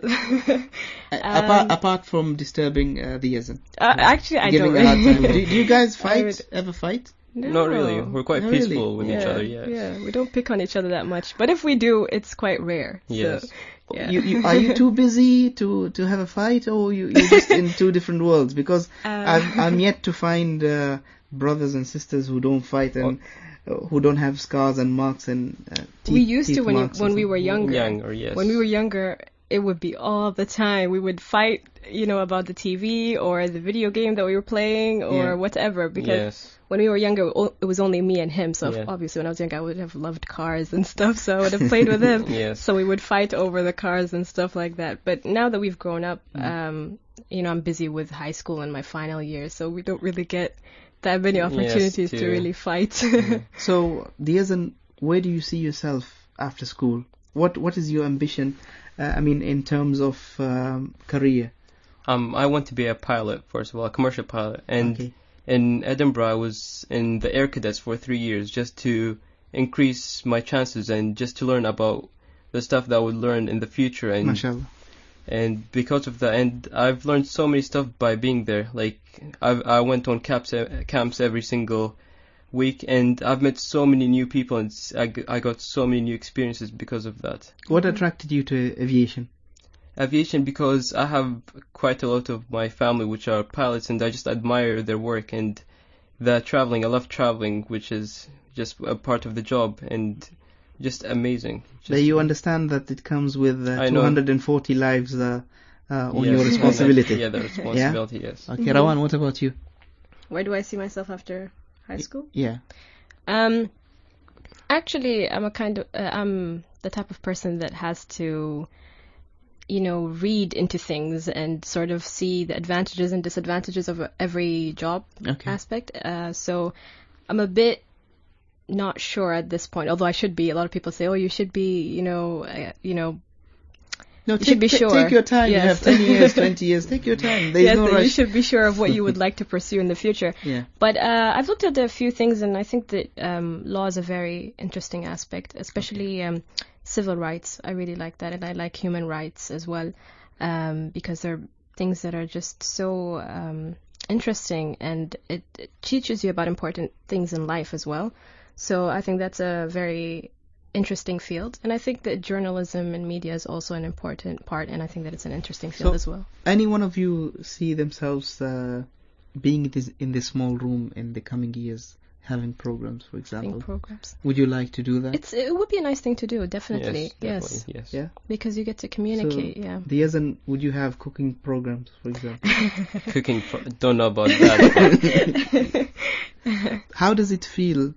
Apart from disturbing the Yazan. actually, I Giving don't. a hard time. Do you guys I would- ever fight? No. Not really. We're quite Not peaceful really. with each Yeah, other. Yes. yeah, we don't pick on each other that much, but if we do, it's quite rare. Yes. So, yeah. Are you too busy to have a fight, or you're just in two different worlds? Because I'm yet to find brothers and sisters who don't fight and who don't have scars and marks and teeth. We used to teeth marks when and we stuff. were younger. Younger, yes. When we were younger, it would be all the time. We would fight, about the TV or the video game that we were playing or Yeah. whatever. Because Yes. when we were younger, it was only me and him. So Yeah. obviously, when I was younger, I would have loved cars and stuff. So I would have played with him. Yes. So we would fight over the cars and stuff like that. But now that we've grown up, I'm busy with high school and my final year, so we don't really get that many opportunities to to- really fight. So, Yazan, where do you see yourself after school? what is your ambition? I mean, in terms of career. I want to be a pilot, first of all, a commercial pilot. And Okay. in Edinburgh, I was in the Air Cadets for 3 years just to increase my chances and just to learn about the stuff that I would learn in the future. And MashaAllah. and because of that, and I've learned so many stuff by being there. Like I went on camps every single week, and I've met so many new people, and I got so many new experiences because of that. What attracted you to aviation? Aviation, because I have quite a lot of my family which are pilots, and I just admire their work and the traveling. I love traveling, which is just a part of the job and just amazing. That you understand that it comes with I know. 240 lives on Yes, your responsibility. Yeah, the responsibility, yes. Okay, Rawan, what about you? Where do I see myself after high school? Yeah. Actually, I'm the type of person that has to, read into things and sort of see the advantages and disadvantages of every job Okay. aspect. So I'm a bit not sure at this point, although I should be. A lot of people say, oh, you should be, No, should be sure. Take your time. Yes. You have 10 years, 20 years. Take your time. There's yes, no that rush. you should be sure of what you would like to pursue in the future. Yeah. But I've looked at a few things, and I think that law is a very interesting aspect, especially civil rights. I really like that, and I like human rights as well, because they're things that are just so interesting, and it teaches you about important things in life as well. So I think that's a very interesting field, and I think that journalism and media is also an important part, and I think that it's an interesting field as well. Any one of you see themselves being in this small room in the coming years, having programs, for example? Programs. Would you like to do that? It would be a nice thing to do, definitely. Yes, definitely, yes. Yeah. Because you get to communicate. So, yeah. Would you have cooking programs, for example? Don't know about that. How does it feel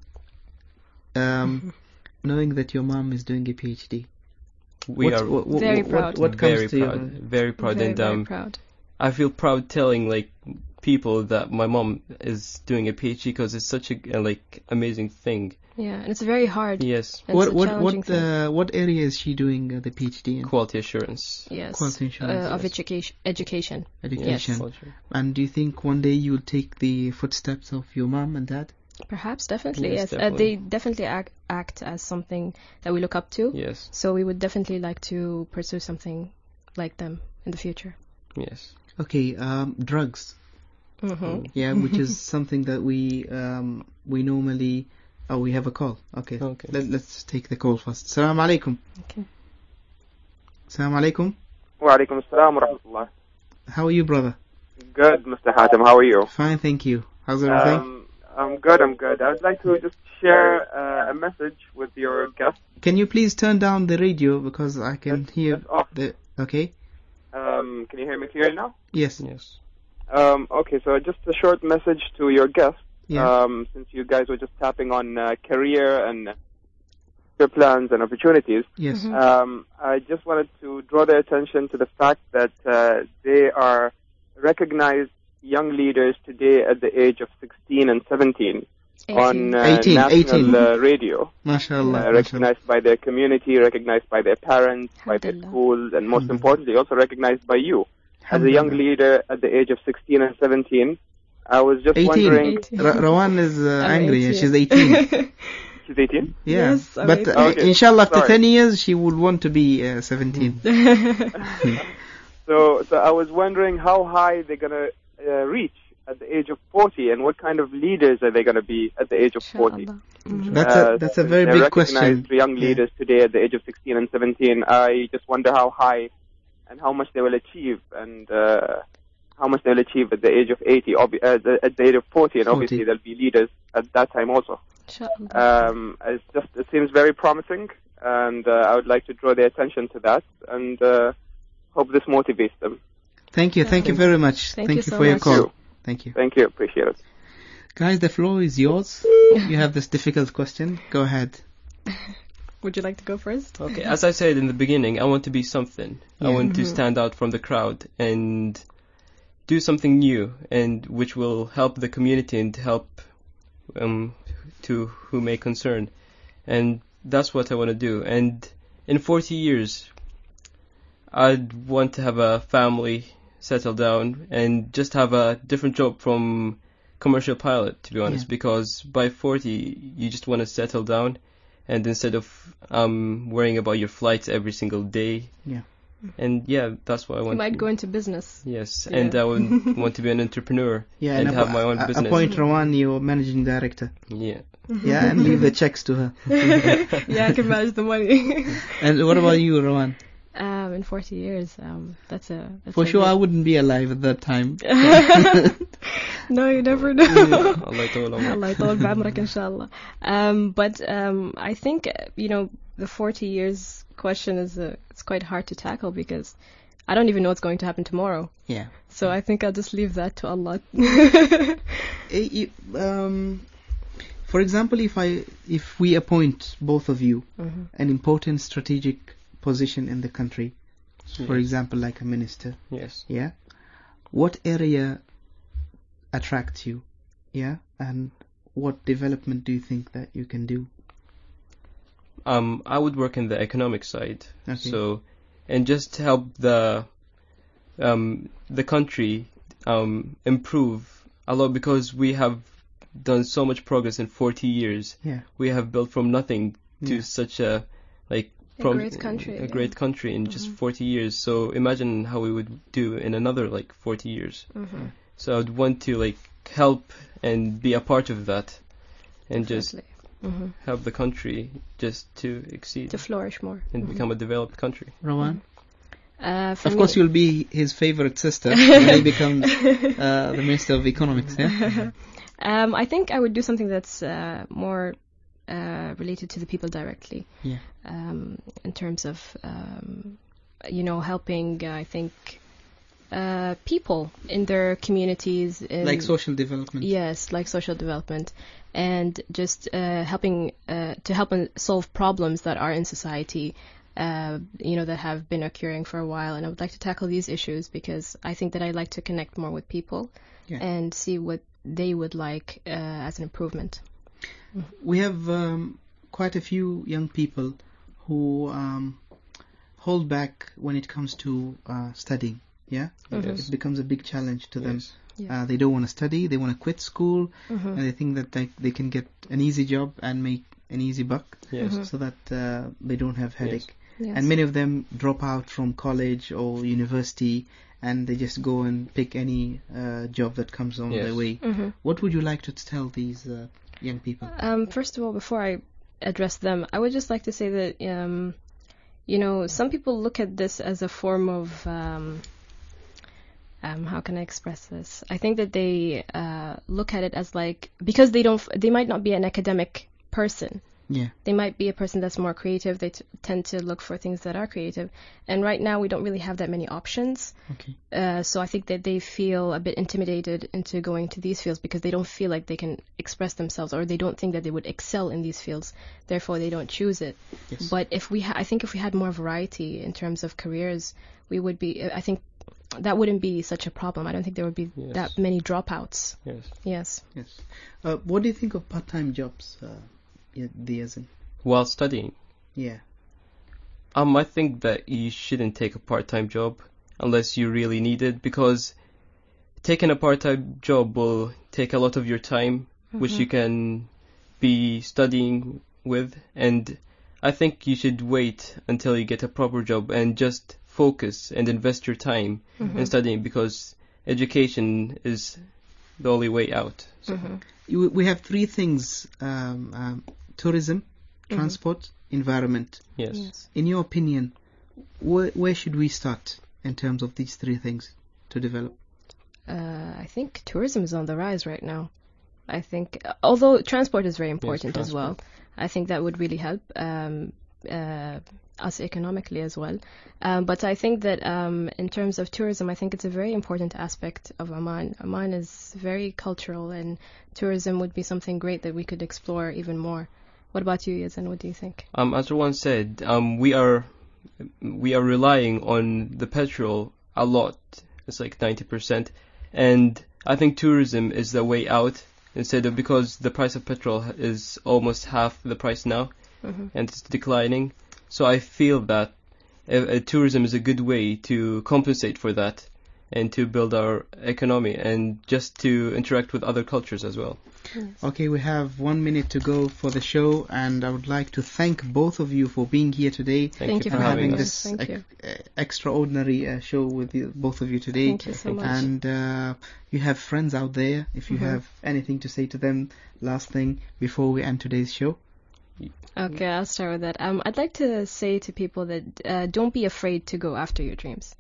knowing that your mom is doing a PhD? We are very proud. What comes very to proud, your very proud, Very, and very proud. I feel proud telling people that my mom is doing a PhD because it's such a amazing thing. Yeah, and it's very hard. Yes, It's a challenging thing. what area is she doing the PhD in? quality assurance. Yes. Quality insurance, of yes. education. Education. Yes. Quality. And do you think one day you'll take the footsteps of your mom and dad? Perhaps, definitely, Yes, yes. definitely. They definitely act as something that we look up to. Yes, So we would definitely like to pursue something like them in the future. yes. Okay, drugs. Mm-hmm. Yeah, which is something that we normally. Oh, we have a call. Okay. Okay. Let's take the call first. Assalamu alaikum. Okay. Assalamu alaikum. Wa alaikum assalam wa rahmatullah. How are you, brother? Good, Mr. Hatem. How are you? Fine, thank you. How's everything? I'm good. I would like to just share a message with your guest. Can you please turn down the radio because I can hear It's off. Okay. Can you hear me clearly now? Yes. Yes. Okay, so just a short message to your guest. Yeah. Since you guys were just tapping on career and your plans and opportunities, Yes. I just wanted to draw their attention to the fact that they are recognized young leaders today at the age of 16 and 17 on 18, national radio. MashaAllah. Recognized by their community, recognized by their parents, by their Alhamdulillah. schools, and most importantly, also recognized by you. As a young Alhamdulillah. leader at the age of 16 and 17, I was just 18. wondering... 18. Rawan is I'm angry. 18. She's 18. She's 18? Yeah. Yes, I'm but 18. Okay, inshallah, after sorry. 10 years, she would want to be 17. So I was wondering how high they're going to reach at the age of 40, and what kind of leaders are they going to be at the age of 40? Inshallah. Mhm. That's a very They're big question. recognized young Yeah. leaders today at the age of 16 and 17. I just wonder how high and how much they will achieve, and how much they'll achieve at the age of 80, at the age of 40, and 40. obviously they'll be leaders at that time also. Inshallah. It seems very promising, and I would like to draw their attention to that, and hope this motivates them. Thank you very much. Thank you so for your much. call. Thank you. Thank you. Appreciate it. Guys, the floor is yours. You have this difficult question. Go ahead. Would you like to go first? Okay, as I said in the beginning, I want to be something. I want to stand out from the crowd and do something new, and which will help the community and help to who may concern. And that's what I want to do. And in 40 years, I'd want to have a family, settle down, and just have a different job from commercial pilot, to be honest, because by 40, you just want to settle down, and instead of worrying about your flights every single day. Yeah. And yeah, that's what I want. You might go into business. Yes, Yeah. and I would want to be an entrepreneur and have my own business. Appoint Rawan your managing director. Yeah. Yeah, and leave the checks to her. Yeah, I can manage the money. And what about you, Rawan? In 40 years, that's For sure, I wouldn't be alive at that time. No, you never know. Allah يطول عمرك. Allah يطول بعمرك, inshallah. But I think, the 40 years question it's quite hard to tackle because I don't even know what's going to happen tomorrow. Yeah. So I think I'll just leave that to Allah. For example, if we appoint both of you an important strategic position in the country, for example, like a minister, Yes. yeah, what area attracts you, yeah, and what development do you think that you can do? I would work in the economic side, Okay. so and just help the country improve a lot because we have done so much progress in 40 years. Yeah. We have built from nothing to such a great country, a great country in just 40 years. So imagine how we would do in another 40 years. So I'd want to help and be a part of that, and just help the country just to exceed, to flourish more and become a developed country. Rawan? For Of me- course, you'll be his favorite sister when he becomes the Minister of Economics, yeah? I think I would do something that's more related to the people directly. Yeah. In terms of, helping, I think, people in their communities. Like social development. Yes, like social development, and just helping to help solve problems that are in society, that have been occurring for a while. And I would like to tackle these issues because I think that I like to connect more with people and see what they would like as an improvement. We have quite a few young people who hold back when it comes to studying. Yeah, it becomes a big challenge to them. Yes. Yeah. They don't want to study. They want to quit school, and they think that they can get an easy job and make an easy buck, Yes. so that they don't have headache. Yes. And many of them drop out from college or university, and they just go and pick any job that comes on their way. What would you like to tell these young people? First of all, before I address them, I would just like to say that, some people look at this as a form of, how can I express this? I think that they look at it as because they might not be an academic person. Yeah. They might be a person that's more creative. They tend to look for things that are creative. And right now we don't really have that many options. Okay. So I think that they feel a bit intimidated into going to these fields because they don't feel like they can express themselves, or they don't think that they would excel in these fields. Therefore, they don't choose it. Yes. But if I think if we had more variety in terms of careers, we would be, I think that wouldn't be such a problem. I don't think there would be that many dropouts. Yes. Yes. Yes. What do you think of part-time jobs, Diazin? While studying, Yeah. I think that you shouldn't take a part-time job unless you really need it, because taking a part-time job will take a lot of your time, which you can be studying with, and I think you should wait until you get a proper job and just focus and invest your time in studying, because education is the only way out. So. We have three things: tourism, transport, environment. Yes. In your opinion, where should we start in terms of these three things to develop? I think tourism is on the rise right now. I think, although transport is very important as well, I think that would really help us economically as well. But I think that in terms of tourism, I think it's a very important aspect of Oman. Oman is very cultural, and tourism would be something great that we could explore even more. What about you, Yazan? What do you think? As Rowan said, we are relying on the petrol a lot. It's like 90%, and I think tourism is the way out. Because the price of petrol is almost half the price now, and it's declining. So I feel that tourism is a good way to compensate for that and to build our economy and just to interact with other cultures as well. Okay, we have 1 minute to go for the show, and I would like to thank both of you for being here today. Thank you for for having having this us. Thank you. extraordinary show with both of you today. Thank you so much. And you have friends out there. If you have anything to say to them, last thing before we end today's show. Okay, I'll start with that. I'd like to say to people that don't be afraid to go after your dreams.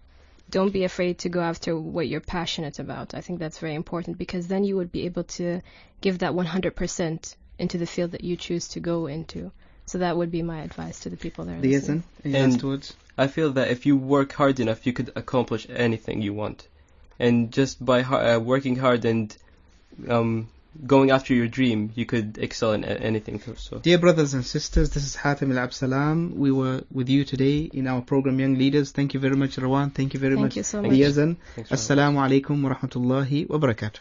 Don't be afraid to go after what you're passionate about. I think that's very important, because then you would be able to give that 100% into the field that you choose to go into. So that would be my advice to the people there. Liaison, any And- last words? I feel that if you work hard enough, you could accomplish anything you want. And just by working hard and going after your dream, you could excel in anything. So. Dear brothers and sisters, this is Hatem Al-Absalam. We were with you today in our program Young Leaders. Thank you very much, Rawan. Thank you very Thank much, you so much. Liaison. Thanks for Assalamu alaikum wa rahmatullahi wa barakatuh.